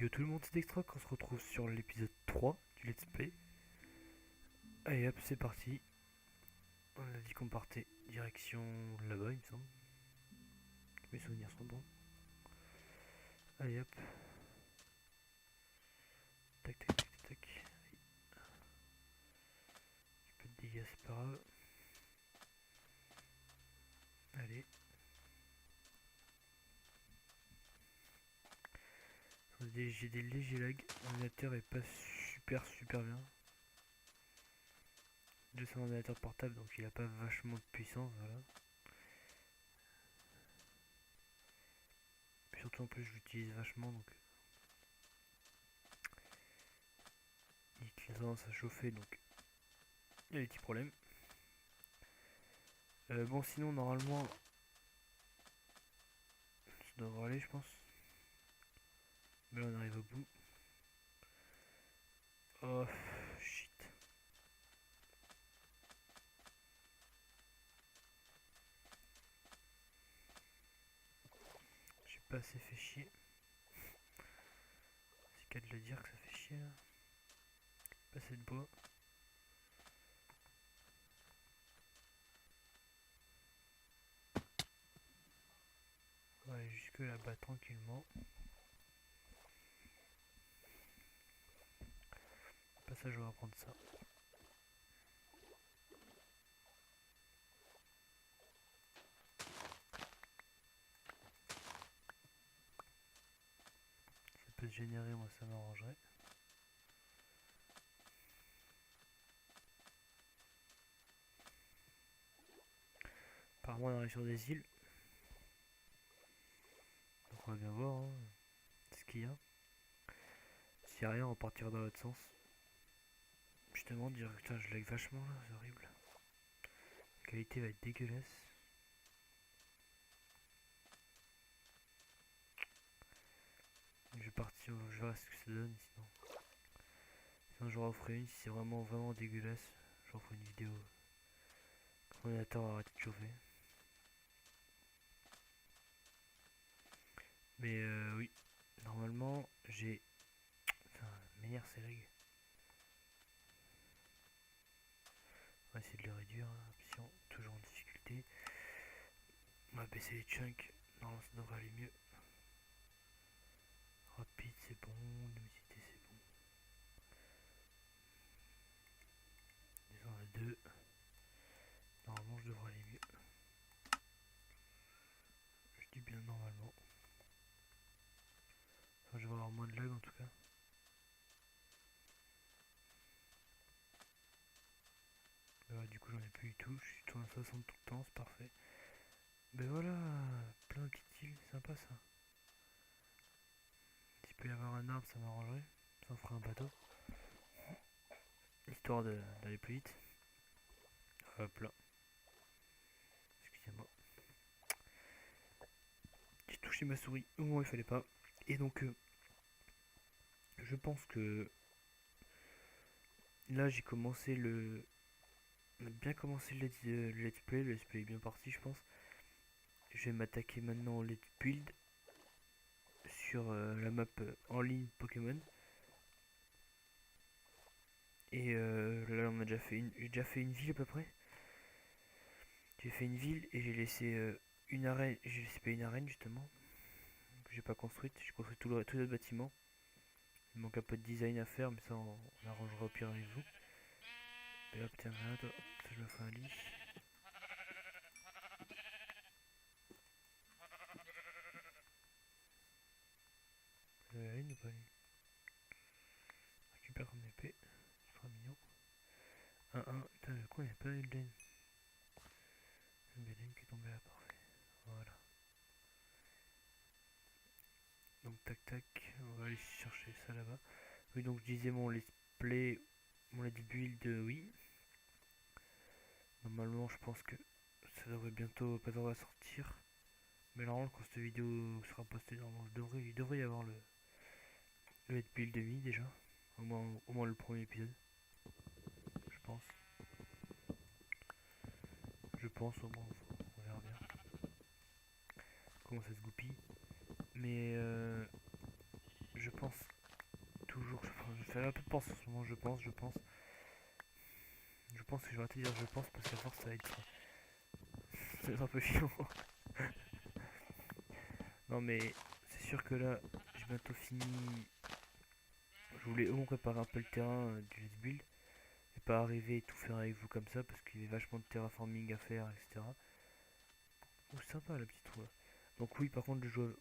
Yo tout le monde, c'est Dextroc, on se retrouve sur l'épisode 3 du Let's Play. Allez hop, c'est parti. On a dit qu'on partait direction là-bas, il me semble. Mes souvenirs sont bons. Allez hop. Tac tac tac tac. Un peu de dégâts, c'est pas grave. Allez. J'ai des légers lags. L'ordinateur est pas super bien. C'est un ordinateur portable donc il a pas vachement de puissance, voilà. Puis surtout en plus je l'utilise vachement donc il a tendance à chauffer donc il y a des petits problèmes. Bon sinon normalement ça devrait aller je pense. Mais là on arrive au bout. Oh shit. J'ai pas assez fait chier. C'est qu'à de le dire que ça fait chier là. Pas assez de bois. On va aller jusque là-bas tranquillement. Passage, on va prendre ça. Ça peut se générer, moi ça m'arrangerait. Apparemment on arrive sur des îles. Donc on va bien voir hein, ce qu'il y a. S'il y a rien, on partira dans l'autre sens. Justement, dire putain, je lag vachement là, c'est horrible. La qualité va être dégueulasse. Je vais partir, je verrai ce que ça donne sinon. Sinon je referai une si c'est vraiment dégueulasse. Je referai une vidéo. Quand l'ordinateur va arrêter de chauffer. Mais oui, normalement j'ai... Putain, m'énerve ces lags. On va essayer de le réduire, hein. Option, toujours en difficulté. On va baisser les chunks, normalement ça devrait aller mieux. Rapide c'est bon, luminosité c'est bon. Disons à 2. Normalement je devrais aller mieux. Je dis bien normalement. Enfin je vais avoir moins de lag en tout cas. Du coup j'en ai plus du tout, je suis tout à 60 tout le temps, c'est parfait. Ben voilà, plein de petites îles, c'est sympa ça. S'il peut y avoir un arbre ça m'arrangerait, ça en ferait un bateau. Histoire d'aller plus vite. Hop là. Excusez-moi. J'ai touché ma souris au moment où il fallait pas. Et donc je pense que là j'ai commencé le... bien commencé le let's play est bien parti je pense. Je vais m'attaquer maintenant au let's build sur la map en ligne Pokémon. Et là on a déjà fait j'ai déjà fait une ville à peu près. J'ai fait une ville et j'ai laissé une arène, j'ai laissé pas une arène justement que j'ai pas construite. J'ai construit tout le bâtiment. Il manque un peu de design à faire mais ça on arrangera au pire avec vous. Et hop tiens là toi, ça je me fais un lit. Une ou pas une. Récupère comme épée, ce sera mignon. 1-1, putain le coup il n'y a pas eu de laine. Une laine qui est tombée là, parfait. Voilà. Donc tac tac, on va aller chercher ça là-bas. Oui donc je disais mon let's play, mon let's build, oui. Normalement je pense que ça devrait bientôt pas tarder à sortir. Mais normalement quand cette vidéo sera postée, normalement il devrait y avoir le let's build de mi déjà. Au moins le premier épisode. Je pense. Je pense au moins, on verra bien. Comment ça se goupille. Mais je pense fait un peu de pense en ce moment, je pense. Je pense que je vais arrêter de dire je pense parce qu'à force ça va être, un peu chiant. Non mais c'est sûr que là, j'ai bientôt fini. Je voulais au moins préparer un peu le terrain du Let's Build. Et pas arriver et tout faire avec vous comme ça parce qu'il y avait vachement de terraforming à faire, etc. Oh, sympa la petite roue là. Donc oui, par contre, je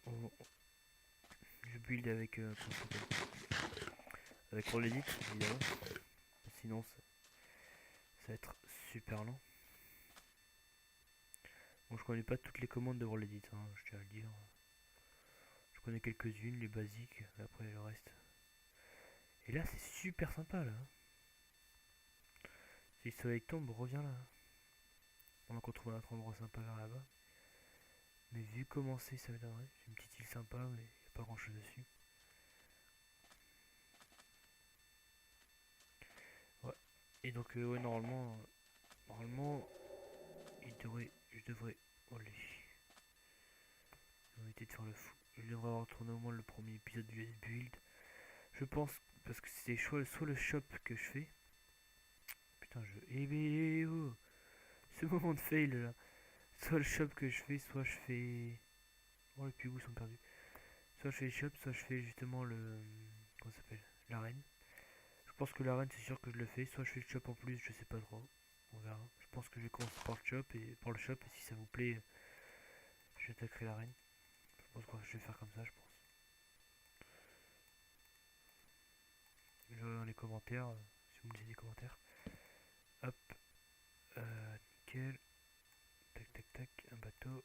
build avec, avec Roll Edit, évidemment. Sinon, ça va être super lent. Bon, je connais pas toutes les commandes de Roll Edit, hein, je tiens à le dire. Je connais quelques-unes, les basiques, après le reste. Et là, c'est super sympa là. Si le soleil tombe, reviens là. On va retrouver un autre endroit sympa vers là-bas. Mais vu comment c'est, ça m'étonnerait. C'est une petite île sympa, mais il n'y a pas grand chose dessus. Ouais. Et donc, ouais, normalement, je devrais. Allez. On va éviter de faire le fou. Je devrais avoir tourné au moins le premier épisode du Let's Build. Je pense, parce que c'est soit le shop que je fais. Putain, eh mais oh, ce moment de fail là. Soit le shop que je fais, soit je fais. Oh, les pigous sont perdus. Soit je fais le shop, soit je fais justement le. Comment ça s'appelle? L'arène. Je pense que l'arène, c'est sûr que je le fais. Soit je fais le shop en plus, je sais pas trop. On verra. Je pense que je vais commencer par le shop et si ça vous plaît, j'attaquerai l'arène. Je pense que je vais faire comme ça, je pense. Je verrai dans les commentaires, si vous me laissez des commentaires. Hop, nickel. Tac, tac, tac, un bateau.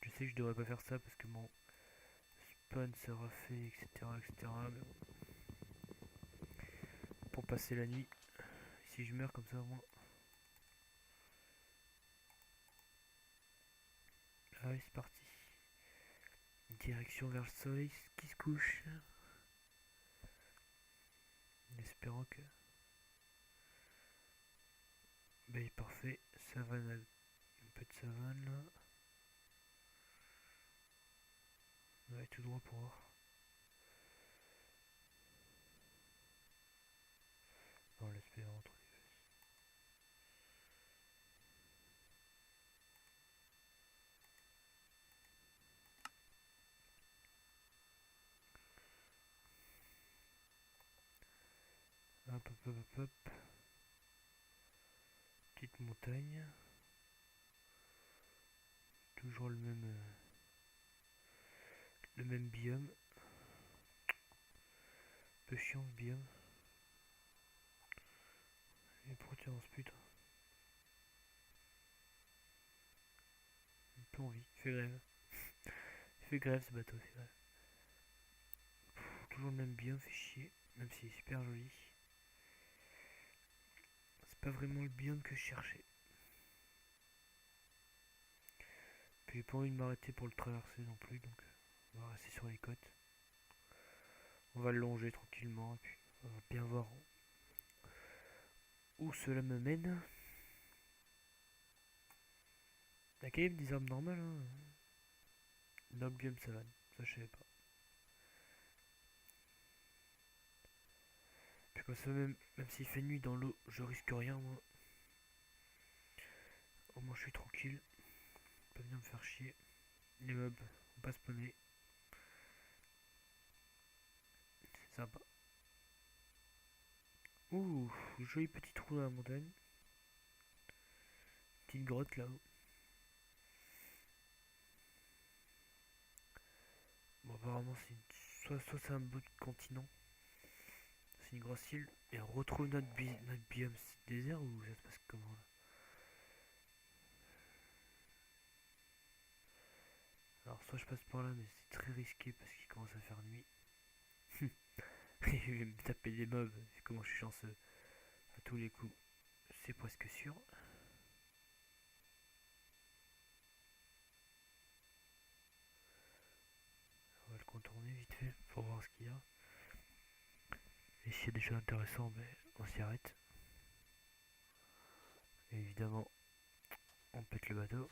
Je sais que je devrais pas faire ça parce que mon spawn sera fait, etc., etc. Mais bon, pour passer la nuit, si je meurs comme ça au moins. Allez, c'est parti. Direction vers le soleil qui se couche. En espérant que. Bah, il est parfait. Savane, un peu de savane là. Ouais, tout droit pour voir. Non, l'espérant trop dégueulasse. Hop, hop, hop, hop, hop. Petite montagne. Toujours le même biome. Un peu chiant ce biome. Et pourquoi tu avances putain? Un peu envie. Il fait grève. Il fait grève ce bateau, c'est grève. Toujours le même biome, fait chier. Même s'il est super joli. C'est pas vraiment le biome que je cherchais. Puis j'ai pas envie de m'arrêter pour le traverser non plus, donc on va rester sur les côtes. On va le longer tranquillement et puis on va bien voir où cela me mène. Il y a quand même des armes normales, hein. Dans le biome savane, ça je savais pas. Puis comme ça, même s'il fait nuit dans l'eau, je risque rien moi. Au moins je suis tranquille. Pas venir me faire chier. Les mobs vont pas spawner. C'est sympa. Ouh, joli petit trou dans la montagne. Petite grotte là-haut. Bon, apparemment, soit c'est un bout de continent, c'est une grosse île, et on retrouve notre biome désert ou ça se passe comment là? Alors, soit je passe par là, mais c'est très risqué parce qu'il commence à faire nuit. Je vais me taper des mobs, vu comment je suis chanceux à tous les coups, c'est presque sûr. On va le contourner vite fait pour voir ce qu'il y a. Et s'il y a des choses intéressantes, ben, on s'y arrête. Et évidemment, on pète le bateau.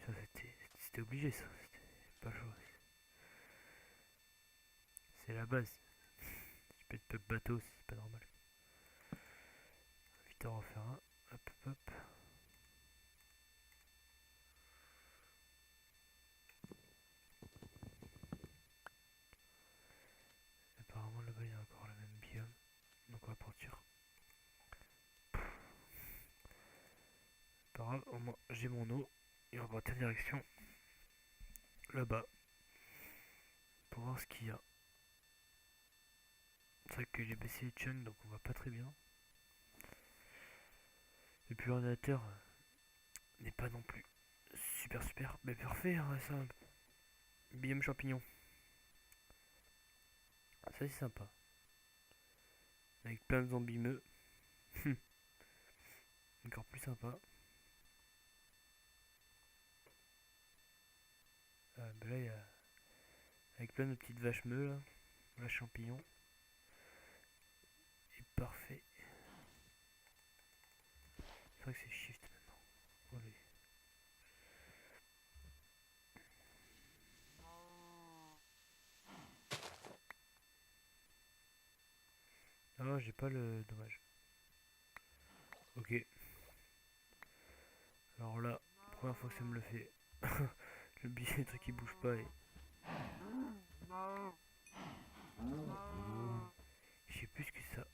Ça c'était obligé ça, c'était pas chaud. C'est la base. Tu peux être bateau, c'est pas normal. Vite en refaire un. Hop, hop, hop. Apparemment là-bas il y a encore le même biome. Donc on va partir. Pas grave, au moins j'ai mon eau. Et on va partir direction là-bas. Pour voir ce qu'il y a. C'est vrai que j'ai baissé les chunks donc on va pas très bien. Et puis l'ordinateur n'est pas non plus super. Mais parfait, hein, ça. Biome champignon. Ça c'est sympa. Avec plein de zombimeux. Encore plus sympa. Bah là il y a. Avec plein de petites vaches meules là. Vaches champignons. Et parfait. C'est vrai que c'est shift maintenant. Allez. Ah, j'ai pas le dommage. Ok. Alors là, première fois que ça me le fait. Le billet, le truc qui bouge pas et. Je sais plus ce que c'est ça.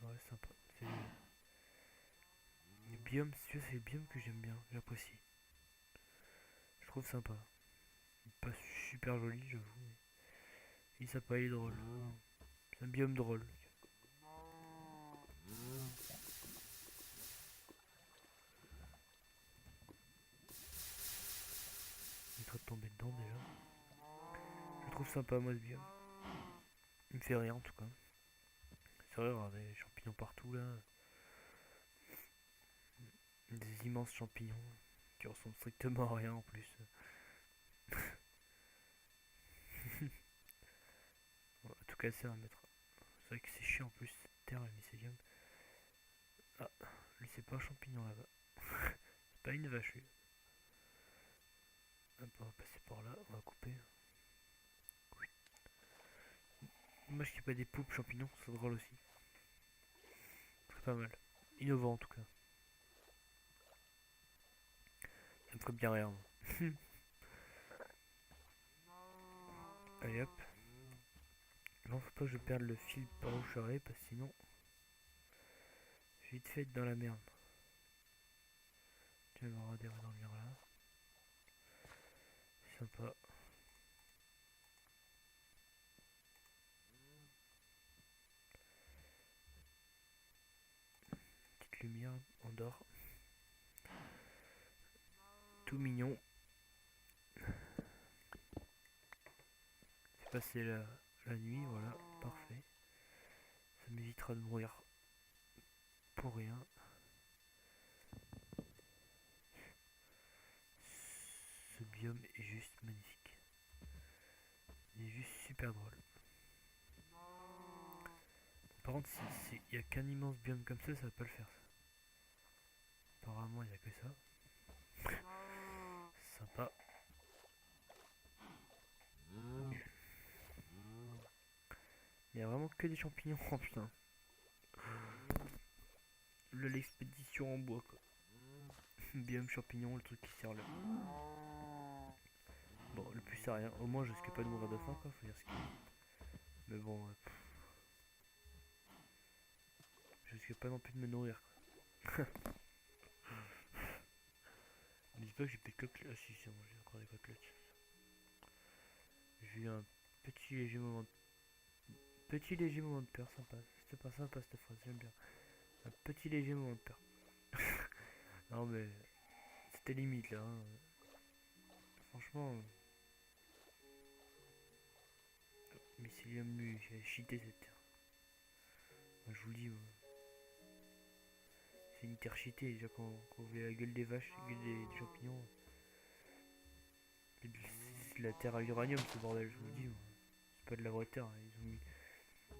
Ouais, sympa. C'est le biome, c'est le biome que j'aime bien, j'apprécie. Je trouve sympa. Pas super joli, j'avoue. Mais il est sympa, il est drôle. C'est un biome drôle. Il est en train de tomber dedans déjà. Je le trouve sympa, moi, ce biome. Il me fait rire en tout cas. C'est vrai, avoir des champignons partout là. Des immenses champignons qui ressemblent strictement à rien en plus. On va tout casser à mettre. C'est vrai que c'est chiant en plus cette terre, le mycélium. Ah, lui c'est pas un champignon là-bas. C'est pas une vache lui. Hop, on va passer par là, on va couper. Oui. Dommage qu'il n'y ait pas des poupes champignons, c'est drôle aussi. C'est pas mal. Innovant en tout cas. Ça me ferait bien rire. Allez hop. Non, faut pas que je perde le fil par où je suis arrivé parce que sinon je vais vite fait être dans la merde. Tiens, on va dormir là. C'est sympa. Petite lumière, on dort. Tout mignon. C'est passer la nuit, voilà, parfait. Ça m'évitera de mourir pour rien. Ce biome est juste magnifique. Il est juste super drôle. Par contre, s'il n'y a qu'un immense biome comme ça va pas le faire ça. Apparemment, il n'y a que ça. Sympa. Il y a vraiment que des champignons, oh putain. L'expédition en bois quoi. Biome champignon, le truc qui sert là. Bon, le plus c'est rien. Au moins, je risque pas de mourir de faim quoi, faut dire ce qu'il y a. Mais bon, je risque pas non plus de me nourrir quoi. Ne dis pas que j'ai plus de coquelettes. Ah si, c'est bon, j'ai encore des coquelettes. J'ai eu un petit léger moment de peur, sympa. C'était pas sympa cette phrase, j'aime bien. Un petit léger moment de peur. Non mais c'était limite là. Hein. Franchement, mycélium mu, j'ai cheaté cette terre. Moi, je vous le dis, moi. C'est une terre cheatée déjà quand on voit la gueule des vaches, la gueule des champignons. C'est de la terre à l'uranium ce bordel, je vous le dis. Moi. C'est pas de la vraie terre. Hein. Ils ont mis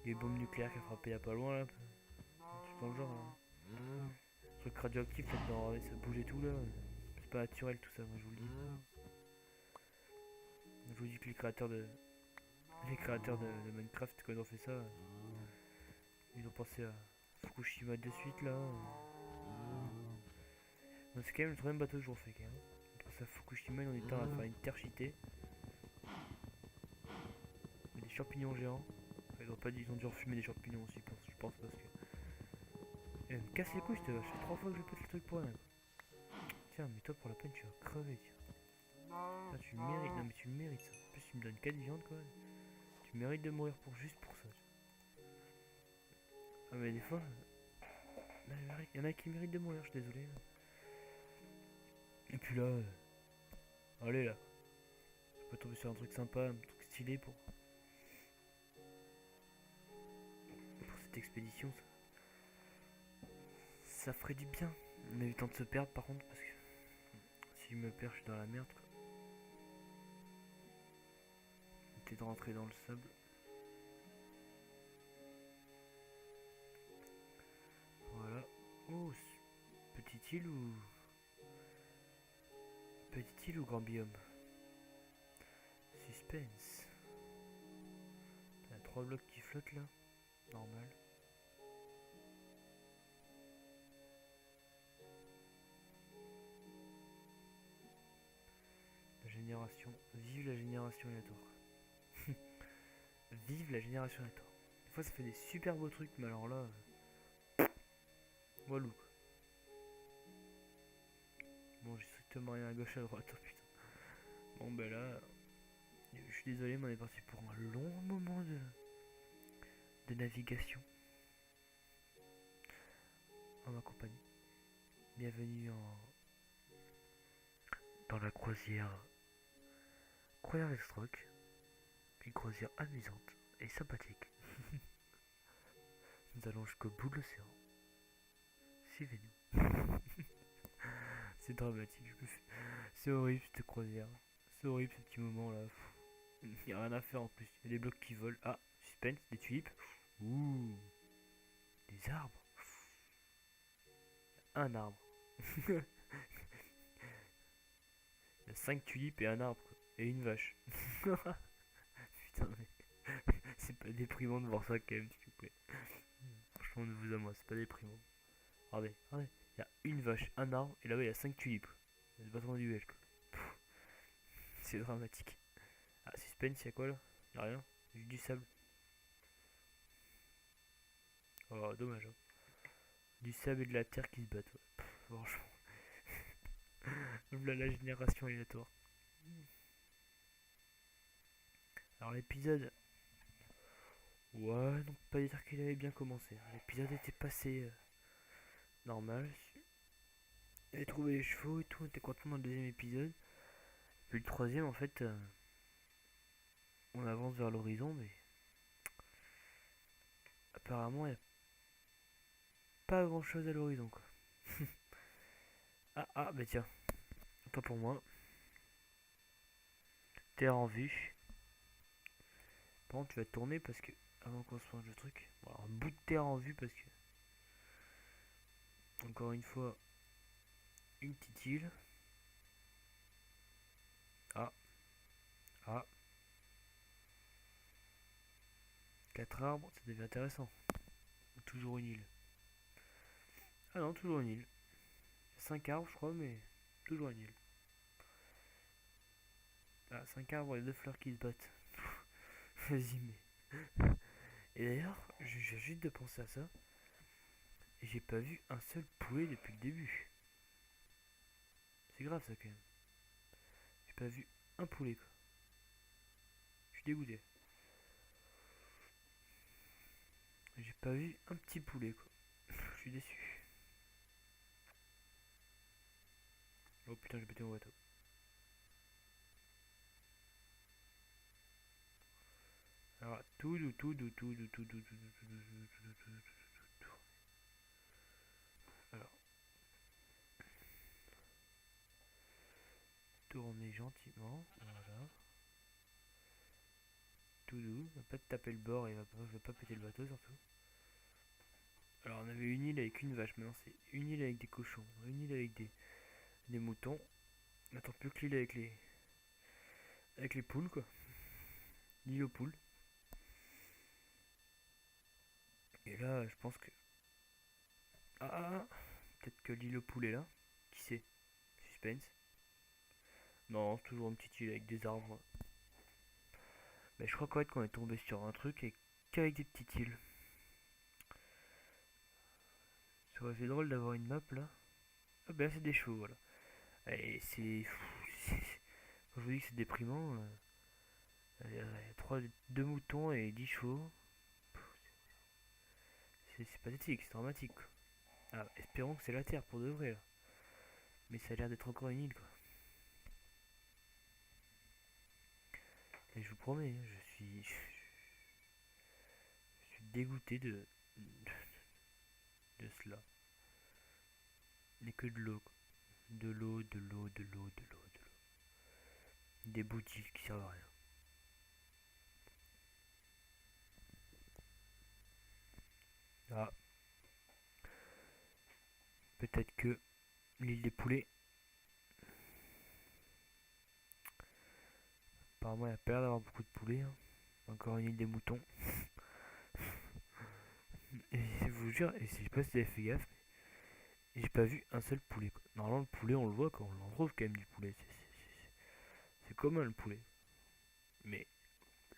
des bombes nucléaires qui a frappé là pas loin là. C'est dans le genre. Hein. Truc radioactif là-dedans, ça bouge et tout là. C'est pas naturel tout ça, moi je vous le dis. Je vous dis que les créateurs de Minecraft, quand ils ont fait ça, ils ont pensé à Fukushima de suite là. Donc c'est quand même le troisième bateau que je refais quand même. On pense à Fukushima, ils ont été à faire une terre cheatée. Mais des champignons géants. Enfin, ils ont dû refumer des champignons aussi, je pense parce que. Et elle me casse les couilles, cette vache. Ça fait 3 fois que je pète le truc pour rien. Tiens, mais toi pour la peine, tu vas crever, tiens. Là, tu le mérites, non mais tu le mérites ça. En plus, tu me donnes 4 viandes quoi. Tu mérites de mourir juste pour ça. Ah, mais des fois, là, il y en a qui méritent de mourir, je suis désolé. Et puis là, allez là. Je peux tomber sur un truc sympa, un truc stylé pour cette expédition. Ça ferait du bien. On a eu le temps de se perdre par contre, parce que si je me perds, je suis dans la merde quoi. T'es de rentrer dans le sable. Voilà. Oh, petite île ou. Petite île ou grand biome? Suspense. Il y a 3 blocs qui flottent là. Normal. La génération. Vive la génération aléatoire. Vive la génération aléatoire. Des fois ça fait des super beaux trucs, mais alors là. Walou. Bon, j'ai strictement rien à gauche à droite, oh putain. Bon, ben là. Je suis désolé, mais on est parti pour un long moment de navigation en ma compagnie. Bienvenue dans la croisière Extroc, une croisière amusante et sympathique. Nous allons jusqu'au bout de l'océan. Suivez-nous. C'est dramatique. C'est horrible cette croisière. C'est horrible ce petit moment là. Il n'y a rien à faire en plus. Il y a des blocs qui volent. Ah, suspense, des tulipes. Ouh, des arbres. Un arbre. Il y a 5 tulipes et un arbre. Quoi. Et une vache. Putain, mais c'est pas déprimant de voir ça quand même, s'il vous plaît. Franchement, de vous à moi, c'est pas déprimant. Regardez, regardez. Il y a une vache, un arbre, et là-bas il y a 5 tulipes. C'est pas trop du duel, quoi. C'est dramatique. Ah, suspense, y'a quoi là? Y'a rien. Juste du sable. Oh, dommage. Hein. Du sable et de la terre qui se battent. Ouais. Franchement. Voilà la génération aléatoire. Alors l'épisode. Ouais, non, pas dire qu'il avait bien commencé. L'épisode était passé normal. J'avais trouvé les chevaux et tout, on était content dans le deuxième épisode. Puis le troisième, en fait, on avance vers l'horizon, mais apparemment, il n'y a pas grand chose à l'horizon, quoi. Bah tiens, pas pour moi. Terre en vue. Par contre, tu vas tourner parce que. Avant qu'on se mange le truc. Bon, alors, un bout de terre en vue parce que. Encore une fois, une petite île. Ah, ah. 4 arbres, ça devient intéressant. Toujours une île. Ah non, toujours une île. 5 arbres, je crois, mais toujours une île. Ah, 5 arbres et 2 fleurs qui se battent. Vas-y, mais. Et d'ailleurs, je viens juste de penser à ça. Et j'ai pas vu un seul poulet depuis le début. C'est grave ça quand même. J'ai pas vu un poulet quoi. Je suis dégoûté. J'ai pas vu un petit poulet quoi. Je suis déçu. Oh putain, j'ai pété mon bateau. Alors, Alors, tournez gentiment. Voilà. Tout doux. Va pas te taper le bord et va pas péter le bateau surtout. Alors, on avait une île avec une vache. Maintenant, c'est une île avec des cochons. Une île avec des moutons. On attend plus que l'île avec avec les poules quoi. L'île aux poules. Et là, je pense que... peut-être que l'île aux poules est là. Qui sait? Suspense. Non, c'est toujours une petite île avec des arbres. Mais je crois qu'en fait qu'on est tombé sur un truc et qu'avec des petites îles. Ça aurait été drôle d'avoir une map là. Ah ben là c'est des chevaux voilà. Et c'est... Quand je vous dis que c'est déprimant, il y a deux moutons et 10 chevaux. C'est pathétique, c'est dramatique. Quoi. Ah, espérons que c'est la Terre pour de vrai là. Mais ça a l'air d'être encore une île quoi. Et je vous promets, je suis dégoûté de cela. Il n'est que de l'eau quoi. De l'eau, de l'eau, de l'eau, de l'eau, de l'eau. Des boutiques qui servent à rien. Ah, peut-être que l'île des poulets. Apparemment, il y a pas l'air d'avoir beaucoup de poulets. Hein. Encore une île des moutons. Et je vous jure, et je sais pas si vous avez fait gaffe, mais j'ai pas vu un seul poulet. Quoi. Normalement, le poulet, on le voit quand on en trouve quand même du poulet. C'est commun le poulet. Mais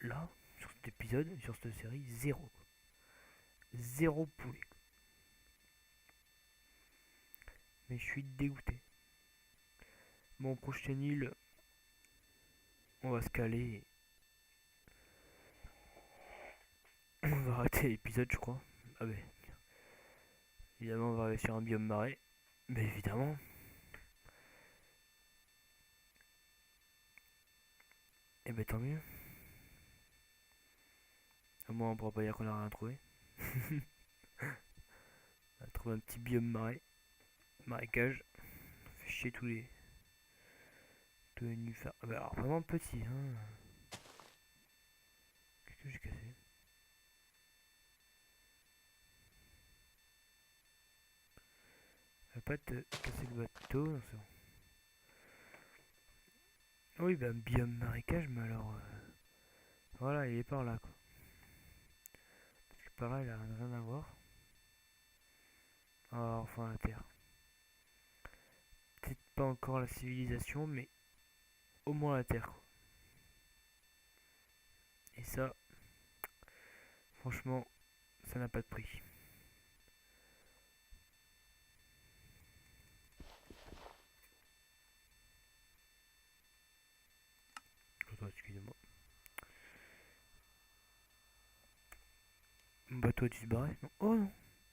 là, sur cet épisode, sur cette série, zéro. Quoi. Zéro poulet. Quoi. Mais je suis dégoûté. Bon, prochaine île, on va se caler. On va arrêter l'épisode, je crois. Ah ben, évidemment, on va aller sur un biome marais. Mais évidemment. Et ben tant mieux. Au moins, on pourra pas dire qu'on a rien trouvé. On a trouvé un petit biome marais. Marécage. On fait chier tous les nuffers. Ah bah alors, vraiment petit, hein. Qu'est-ce que j'ai cassé? Va pas te casser le bateau, non, c'est bon. Oui, bah, biome marécage, mais alors. Voilà, il est par là, quoi. Parce que par là, il a rien à voir. Ah, enfin, la Terre. Peut-être pas encore la civilisation, mais au moins la Terre, quoi. Et ça, franchement, ça n'a pas de prix. Attends, excusez-moi. Mon bateau a dû se barrer? Non. Oh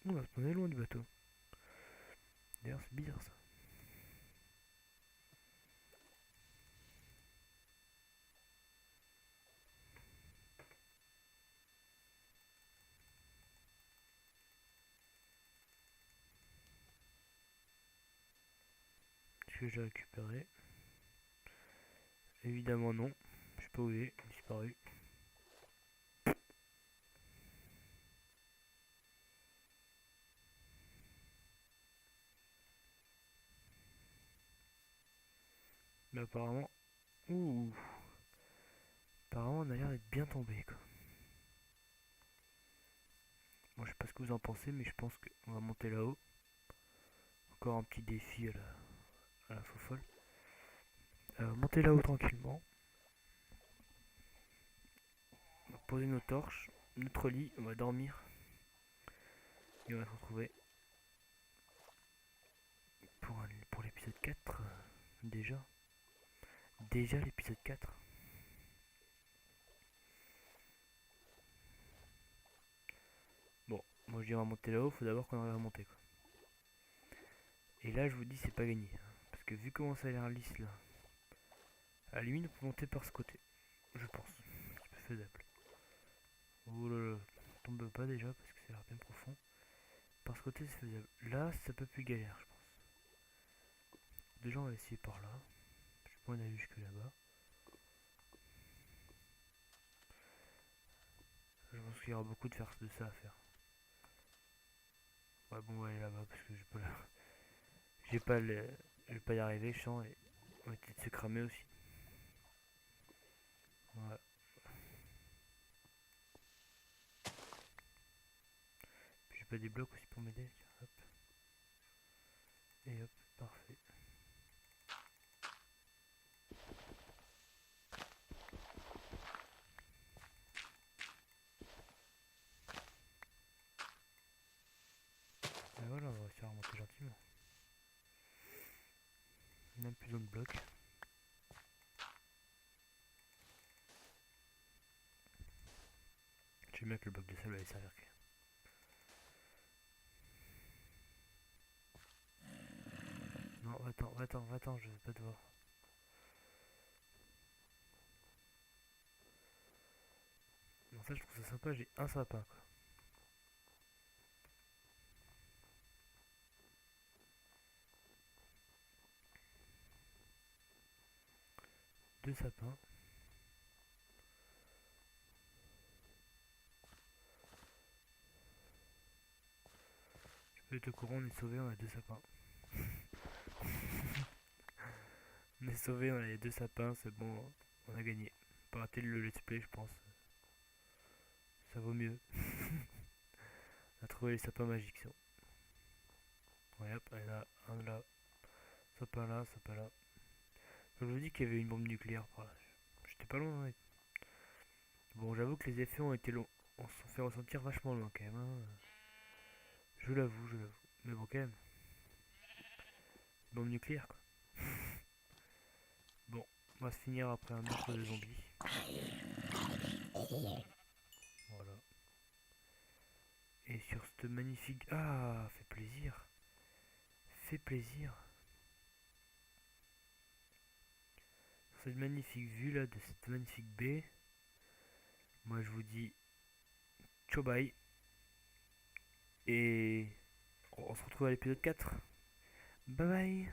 non! On est loin du bateau. D'ailleurs, c'est bizarre ça. Est-ce que j'ai récupéré? Évidemment non. Je sais pas où il est. Disparu. Mais apparemment. Ouh. Apparemment, on a l'air d'être bien tombé quoi. Moi, je sais pas ce que vous en pensez, mais je pense qu'on va monter là-haut. Encore un petit défi à la faux folle. Monter là-haut tranquillement. On va poser nos torches, notre lit, on va dormir. Et on va se retrouver pour l'épisode 4. Déjà. Déjà l'épisode 4. Bon, moi je dis on va monter là-haut, faut d'abord qu'on arrive à monter quoi. Et là, je vous dis, c'est pas gagné. Hein, parce que vu comment ça a l'air lisse là, à la limite, on peut monter par ce côté. Je pense. C'est faisable. Oh là là, tombe pas déjà parce que ça a l'air bien profond. Par ce côté, c'est faisable. Là, c'est un peu plus galère, je pense. Déjà, on va essayer par là. Je sais pas, on a jusque là-bas. Je pense qu'il y aura beaucoup de ça à faire. Ouais, bon, on va aller là-bas parce que j'ai pas le. Je vais pas y arriver, je sens, et on va peut-être se cramer aussi. Voilà. Puis j'ai pas des blocs aussi pour m'aider. Hop. Et hop, parfait. Et voilà, on va réussir à remonter gentiment. Même plus besoin de blocs. J'aime bien que le bloc de sable allait servir. Non, va-t'en, je veux pas te voir. Non, ça je trouve ça sympa, j'ai un sapin quoi. Deux sapins. Je peux être au courant, on est sauvé, on a deux sapins. On est sauvé, on a les deux sapins, c'est bon, on a gagné. Pas rater le let's play, je pense. Ça vaut mieux. On a trouvé les sapins magiques, c'est bon. Ouais, hop, il y en a un là, sapin là, sapin là. Je vous dis qu'il y avait une bombe nucléaire par là. J'étais pas loin, ouais. Bon, j'avoue que les effets ont été longs. On s'en fait ressentir vachement loin quand même. Hein. Je l'avoue, je l'avoue. Mais bon, quand même. Bombe nucléaire quoi. Bon, on va se finir après un autre de zombies. Voilà. Et sur cette magnifique... Ah, fait plaisir. Fait plaisir. Sur cette magnifique vue là, de cette magnifique baie. Moi je vous dis... Ciao bye. Et... On se retrouve à l'épisode 4. Bye bye.